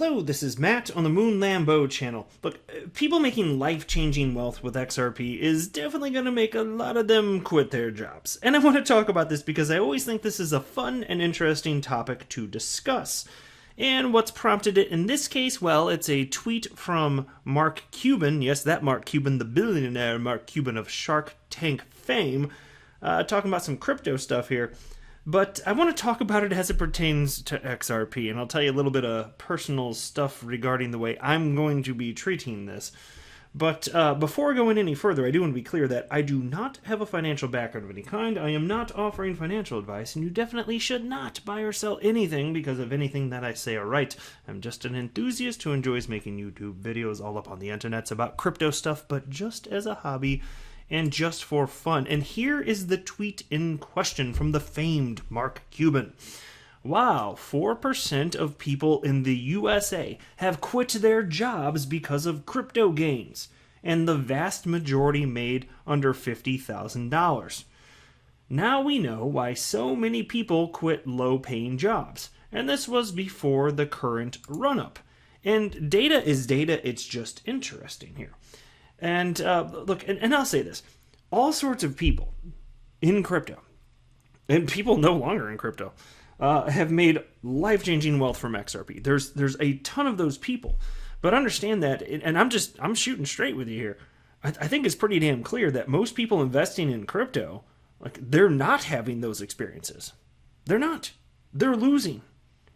Hello, this is Matt on the Moon Lambeau channel. Look, people making life-changing wealth with XRP is definitely going to make a lot of them quit their jobs. And I want to talk about this because I always think this is a fun and interesting topic to discuss. And what's prompted it in this case? Well, it's a tweet from Mark Cuban, yes, that Mark Cuban, the billionaire Mark Cuban of Shark Tank fame, talking about some crypto stuff here. But I want to talk about it as it pertains to XRP, and I'll tell you a little bit of personal stuff regarding the way I'm going to be treating this. But before going any further, I do want to be clear that I do not have a financial background of any kind. I am not offering financial advice, and you definitely should not buy or sell anything because of anything that I say or write. I'm just an enthusiast who enjoys making YouTube videos all up on the internets about crypto stuff, but just as a hobby and just for fun. And here is the tweet in question from the famed Mark Cuban. Wow, 4% of people in the USA have quit their jobs because of crypto gains, and the vast majority made under $50,000. Now we know why so many people quit low-paying jobs, and this was before the current run-up. And data is data, it's just interesting here. And look, and I'll say this, all sorts of people in crypto, and people no longer in crypto, have made life-changing wealth from XRP. There's a ton of those people, but understand that, and I'm shooting straight with you here. I think it's pretty damn clear that most people investing in crypto, like, they're not having those experiences. They're not. They're losing,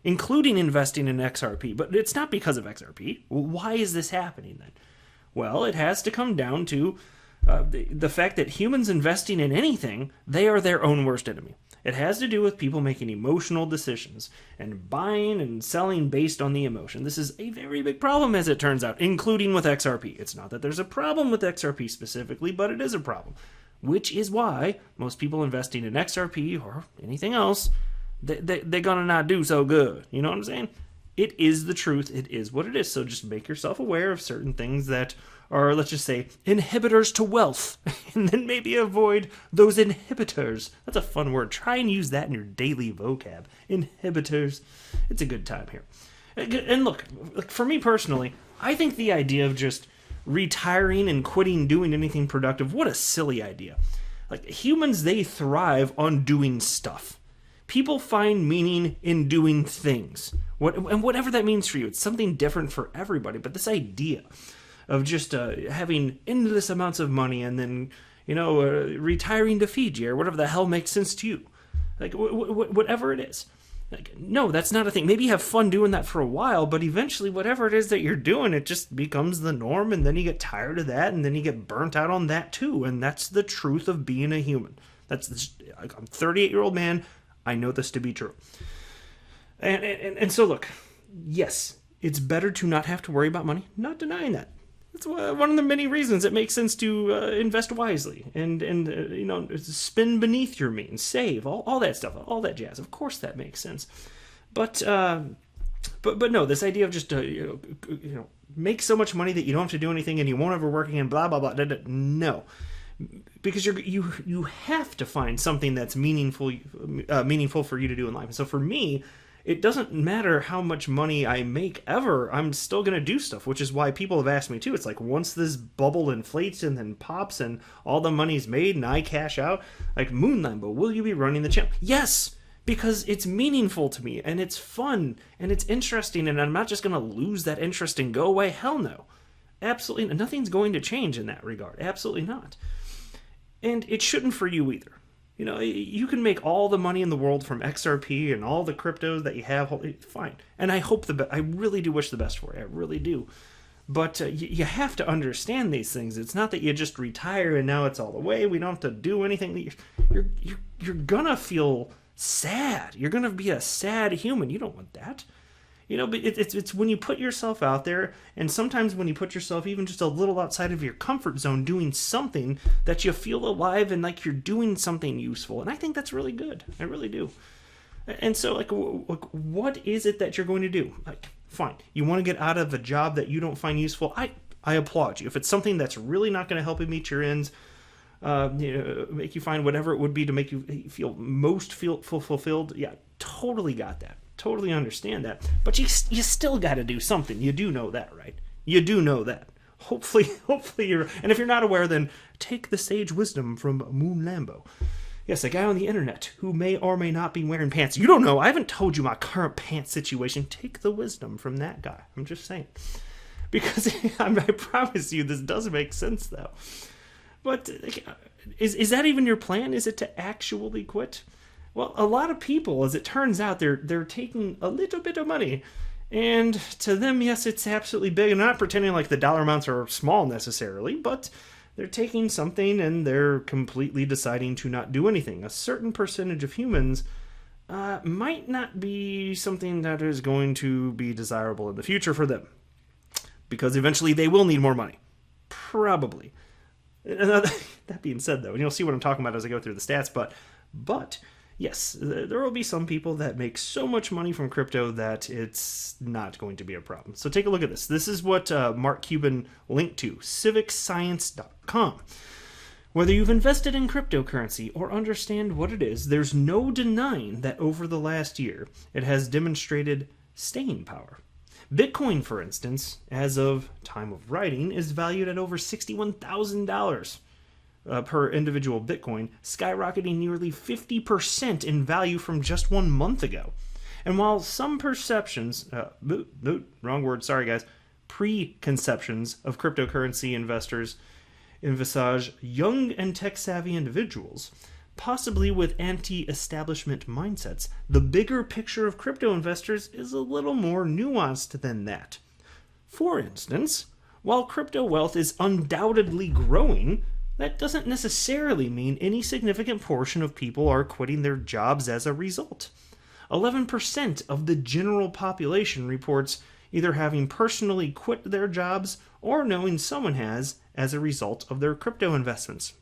including investing in XRP. But it's not because of XRP. Why is this happening then? Well, it has to come down to the fact that humans investing in anything, they are their own worst enemy. It has to do with people making emotional decisions and buying and selling based on the emotion. This is a very big problem, as it turns out, including with XRP. It's not that there's a problem with XRP specifically, but it is a problem, which is why most people investing in XRP or anything else, they're gonna not do so good. You know what I'm saying? It is the truth. It is what it is. So just make yourself aware of certain things that are, let's just say, inhibitors to wealth. And then maybe avoid those inhibitors. That's a fun word. Try and use that in your daily vocab. Inhibitors. It's a good time here. And look, for me personally, I think the idea of just retiring and quitting doing anything productive, what a silly idea. Like, humans, they thrive on doing stuff. People find meaning in doing things. And whatever that means for you, it's something different for everybody. But this idea of just having endless amounts of money and then, retiring to Fiji or whatever the hell makes sense to you, like whatever it is. Like, no, that's not a thing. Maybe you have fun doing that for a while, but eventually whatever it is that you're doing, it just becomes the norm, and then you get tired of that, and then you get burnt out on that too. And that's the truth of being a human. I'm a 38-year-old man. I know this to be true. And so look, yes, it's better to not have to worry about money. Not denying that. That's one of the many reasons it makes sense to invest wisely and spend beneath your means, save, all that stuff, all that jazz. Of course that makes sense. But no, this idea of just make so much money that you don't have to do anything and you won't ever work again, blah blah blah. No. Because you have to find something that's meaningful for you to do in life. And so for me, it doesn't matter how much money I make ever, I'm still going to do stuff, which is why people have asked me too. It's like, once this bubble inflates and then pops and all the money's made and I cash out, like, Moon Lambeau, will you be running the channel? Yes, because it's meaningful to me and it's fun and it's interesting, and I'm not just going to lose that interest and go away. Hell no. Absolutely, nothing's going to change in that regard. Absolutely not. And it shouldn't for you either. You can make all the money in the world from XRP and all the cryptos that you have. Fine. And I hope I really do wish the best for you. I really do. But you have to understand these things. It's not that you just retire and now it's all the way. We don't have to do anything. You're going to feel sad. You're going to be a sad human. You don't want that. But it's when you put yourself out there, and sometimes when you put yourself even just a little outside of your comfort zone doing something, that you feel alive and like you're doing something useful. And I think that's really good. I really do. And so, like, what is it that you're going to do? Like, fine. You want to get out of a job that you don't find useful? I applaud you. If it's something that's really not going to help you meet your ends, make you find whatever it would be to make you feel fulfilled, yeah, totally got that. Totally understand that. But you still got to do something. You do know that, right? You do know that. Hopefully you're... And if you're not aware, then take the sage wisdom from Moon Lambo. Yes, a guy on the internet who may or may not be wearing pants. You don't know. I haven't told you my current pants situation. Take the wisdom from that guy. I'm just saying. Because I promise you this does make sense, though. But is that even your plan? Is it to actually quit? Well, a lot of people, as it turns out, they're taking a little bit of money. And to them, yes, it's absolutely big. I'm not pretending like the dollar amounts are small necessarily, but they're taking something and they're completely deciding to not do anything. A certain percentage of humans might not be something that is going to be desirable in the future for them. Because eventually they will need more money. Probably. That being said, though, and you'll see what I'm talking about as I go through the stats, but yes, there will be some people that make so much money from crypto that it's not going to be a problem. So take a look at this. This is what Mark Cuban linked to, civicscience.com. Whether you've invested in cryptocurrency or understand what it is, there's no denying that over the last year, it has demonstrated staying power. Bitcoin, for instance, as of time of writing, is valued at over $61,000 per individual Bitcoin, skyrocketing nearly 50% in value from just 1 month ago. And while some perceptions, wrong word, sorry guys, preconceptions of cryptocurrency investors envisage young and tech-savvy individuals, possibly with anti-establishment mindsets, the bigger picture of crypto investors is a little more nuanced than that. For instance, while crypto wealth is undoubtedly growing, that doesn't necessarily mean any significant portion of people are quitting their jobs as a result. 11% of the general population reports either having personally quit their jobs or knowing someone has as a result of their crypto investments.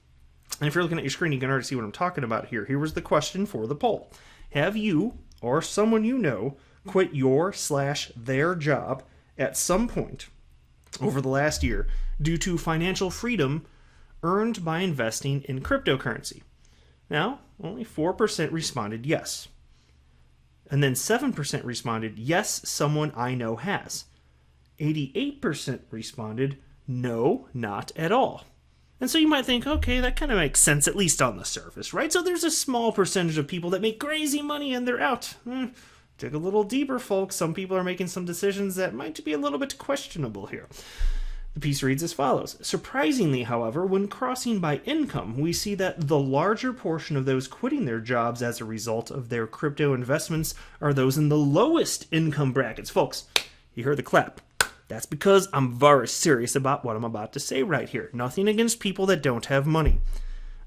And if you're looking at your screen, you can already see what I'm talking about here. Here was the question for the poll. Have you or someone you know quit your/their job at some point over the last year due to financial freedom earned by investing in cryptocurrency? Now, only 4% responded yes. And then 7% responded, yes, someone I know has. 88% responded, no, not at all. And so you might think, okay, that kind of makes sense, at least on the surface, right? So there's a small percentage of people that make crazy money and they're out. Dig a little deeper, folks. Some people are making some decisions that might be a little bit questionable here. The piece reads as follows. Surprisingly, however, when crossing by income, we see that the larger portion of those quitting their jobs as a result of their crypto investments are those in the lowest income brackets. Folks, you heard the clap. That's because I'm very serious about what I'm about to say right here. Nothing against people that don't have money.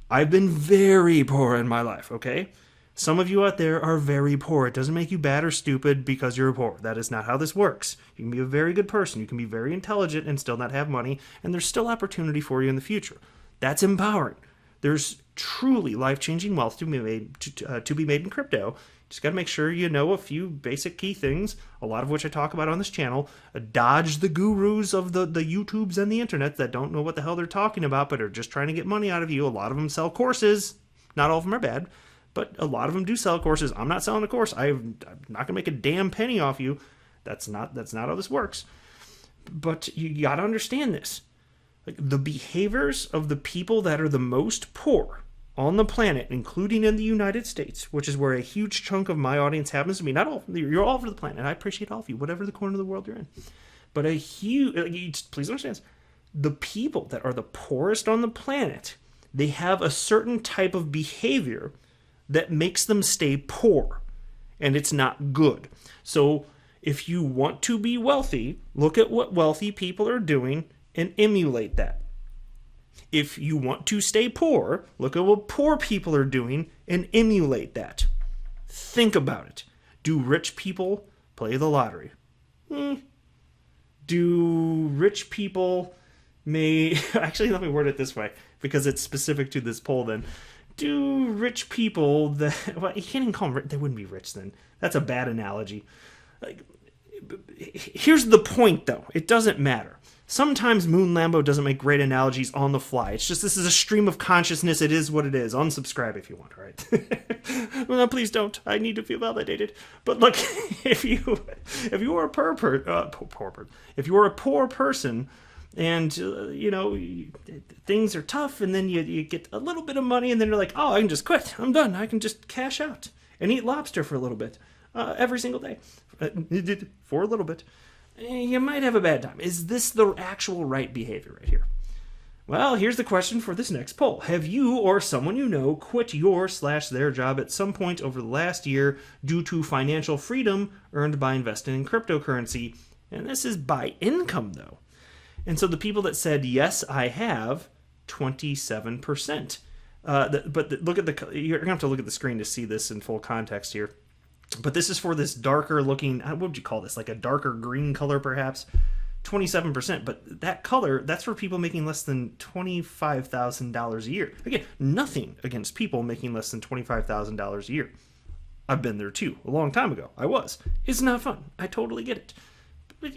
I've been very poor in my life, okay? Some of you out there are very poor. It doesn't make you bad or stupid because you're poor. That is not how this works. You can be a very good person. You can be very intelligent and still not have money, and there's still opportunity for you in the future. That's empowering. There's truly life-changing wealth to be made in crypto. Just got to make sure you know a few basic key things, a lot of which I talk about on this channel. Dodge the gurus of the YouTubes and the internet that don't know what the hell they're talking about but are just trying to get money out of you. A lot of them sell courses. Not all of them are bad, but a lot of them do sell courses. I'm not selling a course. I'm not going to make a damn penny off you. That's not how this works. But you got to understand this. Like, the behaviors of the people that are the most poor on the planet, including in the United States, which is where a huge chunk of my audience happens to be. Not all, you're all over the planet. I appreciate all of you, whatever the corner of the world you're in. But a huge, please understand, the people that are the poorest on the planet, they have a certain type of behavior that makes them stay poor, and it's not good. So if you want to be wealthy, look at what wealthy people are doing and emulate that. If you want to stay poor, look at what poor people are doing and emulate that. Think about it. Do rich people play the lottery? Do rich people actually, let me word it this way, because it's specific to this poll then. Do rich people that... Well, you can't even call them rich. They wouldn't be rich then. That's a bad analogy. Here's the point, though. It doesn't matter. Sometimes Moon Lambo doesn't make great analogies on the fly. It's just, this is a stream of consciousness. It is what it is. Unsubscribe if you want, right? Well, no, please don't. I need to feel validated. But look, if you are a if you are a poor person, and things are tough, and then you get a little bit of money, and then you're like, oh, I can just quit. I'm done. I can just cash out and eat lobster for a little bit, every single day, for a little bit. You might have a bad time. Is this the actual right behavior right here? Well, here's the question for this next poll. Have you or someone you know quit your/their job at some point over the last year due to financial freedom earned by investing in cryptocurrency? And this is by income, though. And so the people that said, yes, I have, 27%. But look at you're going to have to look at the screen to see this in full context here. But this is for this darker looking, what would you call this? Like a darker green color, perhaps? 27%. But that color, that's for people making less than $25,000 a year. Again, nothing against people making less than $25,000 a year. I've been there too, a long time ago. I was. It's not fun. I totally get it. But,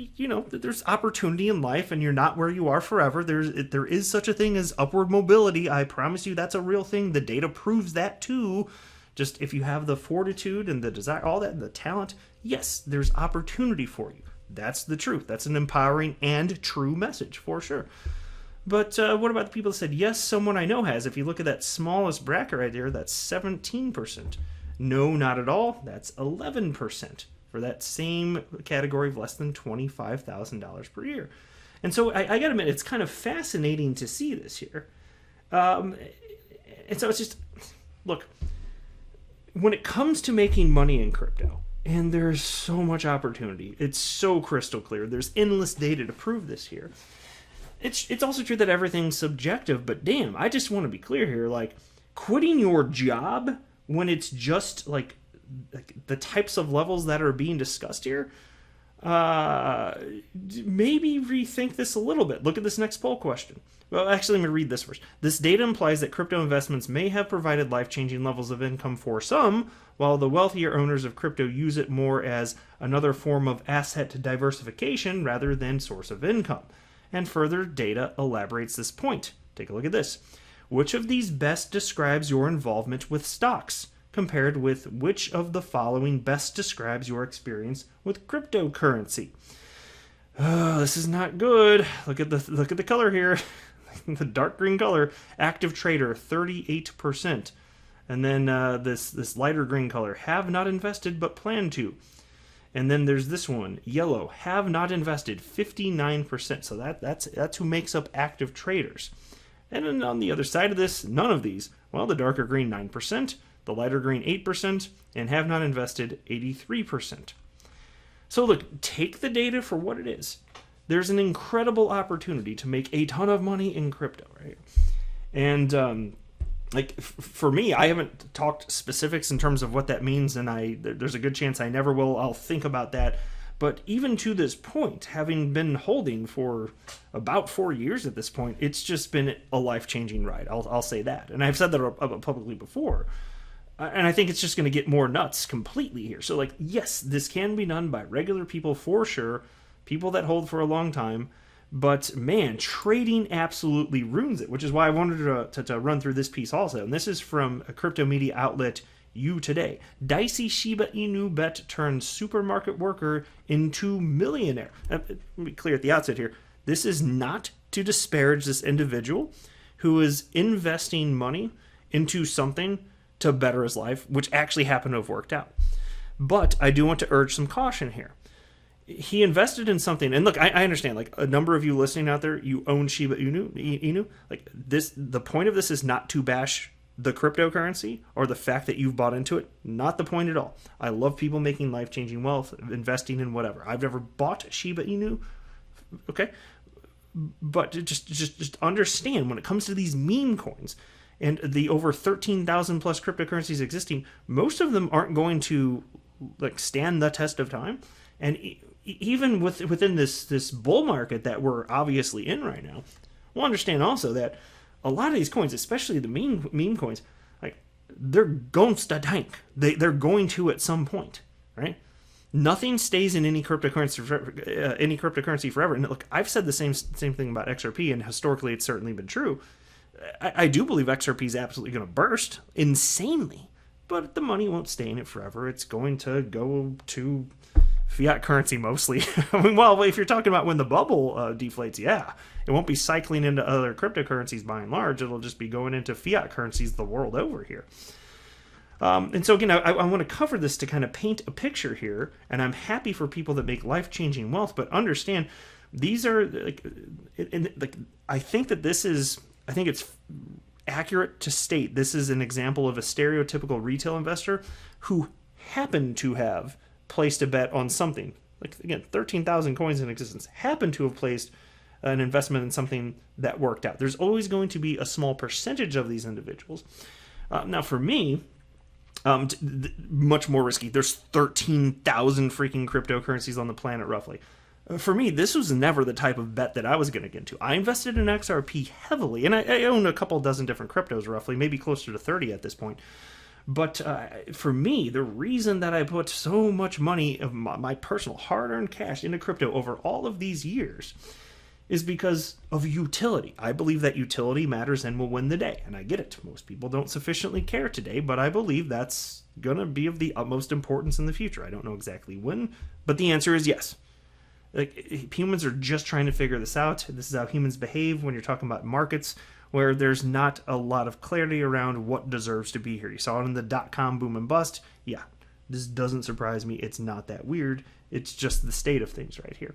there's opportunity in life, and you're not where you are forever. There is such a thing as upward mobility. I promise you that's a real thing. The data proves that too. Just if you have the fortitude and the desire, all that, and the talent, yes, there's opportunity for you. That's the truth. That's an empowering and true message, for sure. But what about the people that said, yes, someone I know has? If you look at that smallest bracket right there, that's 17%. No, not at all. That's 11% for that same category of less than $25,000 per year. And so I got to admit, it's kind of fascinating to see this here. And so it's just, look, when it comes to making money in crypto, and there's so much opportunity, it's so crystal clear. There's endless data to prove this here. It's also true that everything's subjective, but damn, I just want to be clear here. Like, quitting your job when it's just like the types of levels that are being discussed here, maybe rethink this a little bit. Look at this next poll question. Well, actually, let me read this first. This data implies that crypto investments may have provided life-changing levels of income for some, while the wealthier owners of crypto use it more as another form of asset diversification rather than source of income. And further data elaborates this point. Take a look at this. Which of these best describes your involvement with stocks, compared with which of the following best describes your experience with cryptocurrency? Oh, this is not good. Look at the color here. The dark green color, active trader, 38%. And then this lighter green color, have not invested but plan to. And then there's this one, yellow, have not invested, 59%. So that's who makes up active traders. And then on the other side of this, none of these. Well, the darker green, 9%, the lighter green, 8%, and have not invested, 83%. So look, take the data for what it is. There's an incredible opportunity to make a ton of money in crypto, right? And for me, I haven't talked specifics in terms of what that means, and there's a good chance I never will. I'll think about that. But even to this point, having been holding for about 4 years at this point, it's just been a life-changing ride. I'll say that. And I've said that publicly before. And I think it's just going to get more nuts completely here. So, yes, this can be done by regular people for sure, people that hold for a long time. But, man, trading absolutely ruins it, which is why I wanted to run through this piece also. And this is from a crypto media outlet, You Today. Dicey Shiba Inu bet turns supermarket worker into millionaire. Let me be clear at the outset here. This is not to disparage this individual who is investing money into something to better his life, which actually happened to have worked out. But I do want to urge some caution here. He invested in something, and look, I understand, a number of you listening out there, you own Shiba Inu. The point of this is not to bash the cryptocurrency or the fact that you've bought into it. Not the point at all. I love people making life-changing wealth, investing in whatever. I've never bought Shiba Inu, okay? But just understand, when it comes to these meme coins and the over 13,000 plus cryptocurrencies existing, most of them aren't going to stand the test of time. And even within this bull market that we're obviously in right now, we'll understand also that a lot of these coins, especially the meme coins, they're going to tank. They're going to at some point, right? Nothing stays in any cryptocurrency forever. And look, I've said the same thing about XRP, and historically it's certainly been true. I do believe XRP is absolutely going to burst insanely, but the money won't stay in it forever. It's going to go to fiat currency mostly. I mean, well, if you're talking about when the bubble deflates, yeah. It won't be cycling into other cryptocurrencies by and large. It'll just be going into fiat currencies the world over here. And so again, I want to cover this to kind of paint a picture here, and I'm happy for people that make life-changing wealth, but understand these are I think it's accurate to state this is an example of a stereotypical retail investor who happened to have placed a bet on something. Like, again, 13,000 coins in existence, happened to have placed an investment in something that worked out. There's always going to be a small percentage of these individuals. Now, for me, much more risky. There's 13,000 freaking cryptocurrencies on the planet, roughly. For me, this was never the type of bet that I was going to get into. I invested in XRP heavily, and I own a couple dozen different cryptos, roughly, maybe closer to 30 at this point. But for me, the reason that I put so much money of my personal hard-earned cash into crypto over all of these years is because of utility. I believe that utility matters and will win the day, and I get it. Most people don't sufficiently care today, but I believe that's going to be of the utmost importance in the future. I don't know exactly when, but the answer is yes. Like, humans are just trying to figure this out. This is how humans behave when you're talking about markets where there's not a lot of clarity around what deserves to be here. You saw it in the dot-com boom and bust. Yeah, this doesn't surprise me. It's not that weird. It's just the state of things right here.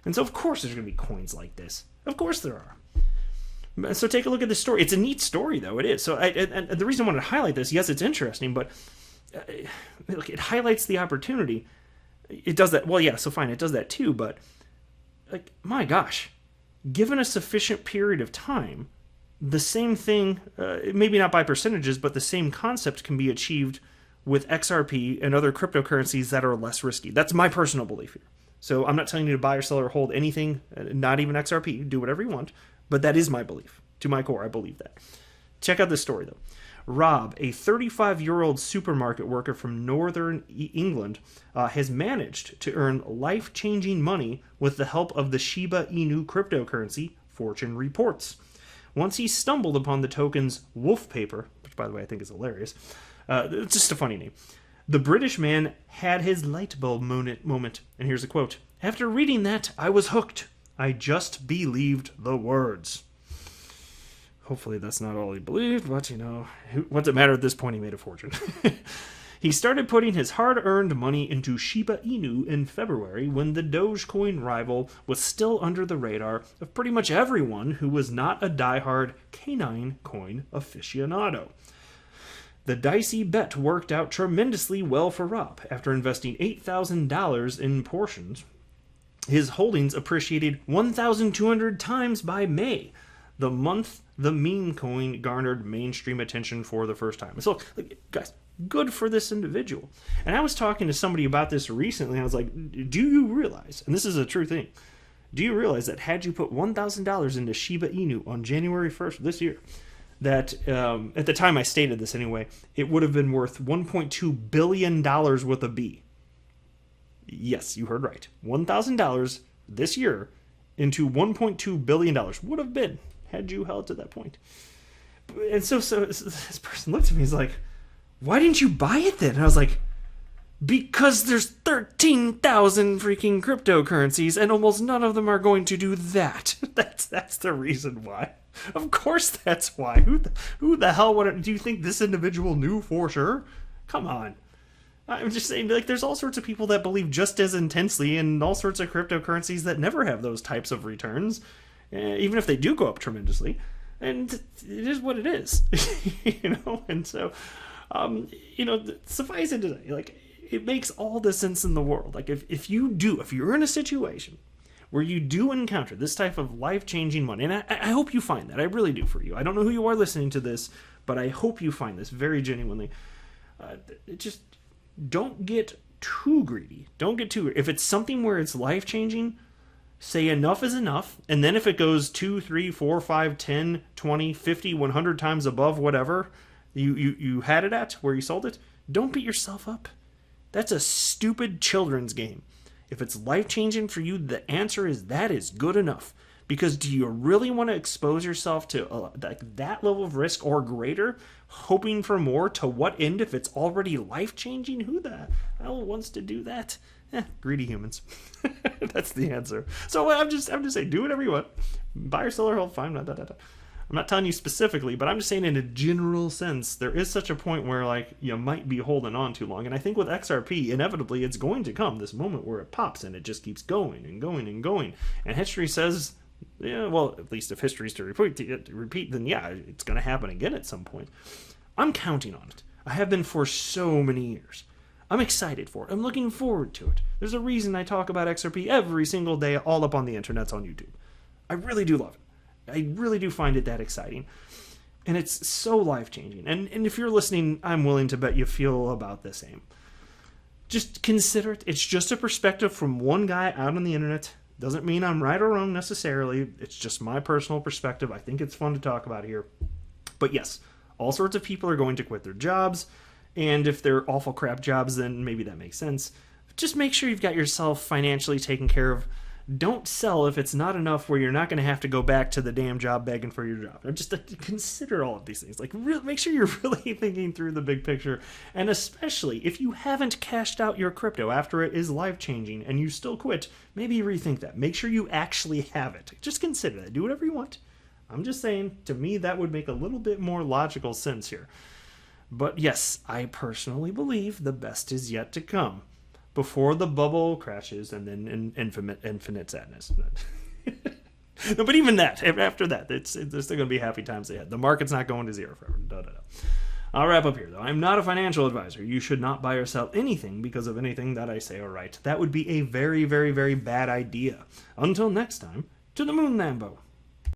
And so, of course, there's going to be coins like this. Of course there are. So take a look at this story. It's a neat story, though. It is. So and the reason I wanted to highlight this, yes, it's interesting, but look, it highlights the opportunity. It does that. Well, yeah, so fine, it does that too. But, like, my gosh, given a sufficient period of time, the same thing, maybe not by percentages, but the same concept can be achieved with XRP and other cryptocurrencies that are less risky. That's my personal belief here. So I'm not telling you to buy or sell or hold anything, not even XRP. Do whatever you want. But that is my belief. To my core, I believe that. Check out this story, though. Rob, a 35-year-old supermarket worker from northern England, has managed to earn life-changing money with the help of the Shiba Inu cryptocurrency, Fortune reports. Once he stumbled upon the token's wolf paper, which, by the way, I think is hilarious. It's just a funny name. The British man had his light bulb moment, and here's a quote. "After reading that, I was hooked. I just believed the words." Hopefully that's not all he believed, but, what's it matter at this point? He made a fortune. He started putting his hard-earned money into Shiba Inu in February when the Dogecoin rival was still under the radar of pretty much everyone who was not a diehard canine coin aficionado. The dicey bet worked out tremendously well for Rob. After investing $8,000 in portions, his holdings appreciated 1,200 times by May, the month the meme coin garnered mainstream attention for the first time. So, guys, good for this individual. And I was talking to somebody about this recently, and I was like, do you realize, and this is a true thing, do you realize that had you put $1,000 into Shiba Inu on January 1st of this year, that at the time I stated this anyway, it would have been worth $1.2 billion with a B. Yes, you heard right. $1,000 this year into $1.2 billion would have been, had you held to that point. And so this person looked at me, he's like, "Why didn't you buy it then?" And I was like, "Because there's 13,000 freaking cryptocurrencies, and almost none of them are going to do that." That's the reason why. Of course that's why. Who the hell do you think this individual knew for sure? Come on. I'm just saying, there's all sorts of people that believe just as intensely in all sorts of cryptocurrencies that never have those types of returns, even if they do go up tremendously. And it is what it is, And so, suffice it to say, it makes all the sense in the world. If you're in a situation where you do encounter this type of life-changing money, and I hope you find that. I really do for you. I don't know who you are listening to this, but I hope you find this very genuinely. Just don't get too greedy. Don't get too greedy. If it's something where it's life-changing, say enough is enough, and then if it goes 2, 3, 4, 5, 10, 20, 50, 100 times above whatever you had it at, where you sold it, don't beat yourself up. That's a stupid children's game. If it's life-changing for you, the answer is that is good enough. Because do you really want to expose yourself to that level of risk or greater, hoping for more? To what end if it's already life-changing? Who the hell wants to do that? Greedy humans. That's the answer. So I'm just saying, do whatever you want. Buy or sell or hold, fine. I'm not telling you specifically, but I'm just saying in a general sense, there is such a point where like you might be holding on too long. And I think with XRP, inevitably it's going to come this moment where it pops and it just keeps going and going and going. And history says, yeah, well, at least if history's to repeat, then yeah, it's going to happen again at some point. I'm counting on it. I have been for so many years. I'm excited for it. I'm looking forward to it. There's a reason I talk about XRP every single day, all up on the internets on YouTube. I really do love it. I really do find it that exciting. And it's so life-changing. And if you're listening, I'm willing to bet you feel about the same. Just consider it. It's just a perspective from one guy out on the internet. Doesn't mean I'm right or wrong necessarily. It's just my personal perspective. I think it's fun to talk about here. But yes, all sorts of people are going to quit their jobs. And if they're awful crap jobs, then maybe that makes sense. Just make sure you've got yourself financially taken care of. Don't sell if it's not enough where you're not going to have to go back to the damn job begging for your job. Just consider all of these things. Like, make sure you're really thinking through the big picture. And especially if you haven't cashed out your crypto after it is life-changing and you still quit, maybe rethink that. Make sure you actually have it. Just consider that. Do whatever you want. I'm just saying, to me, that would make a little bit more logical sense here. But yes, I personally believe the best is yet to come. Before the bubble crashes and then infinite sadness. No, but even that, after that, there's still going to be happy times ahead. The market's not going to zero forever. I'll wrap up here, though. I'm not a financial advisor. You should not buy or sell anything because of anything that I say or write. That would be a very, very, very bad idea. Until next time, to the moon, Lambo.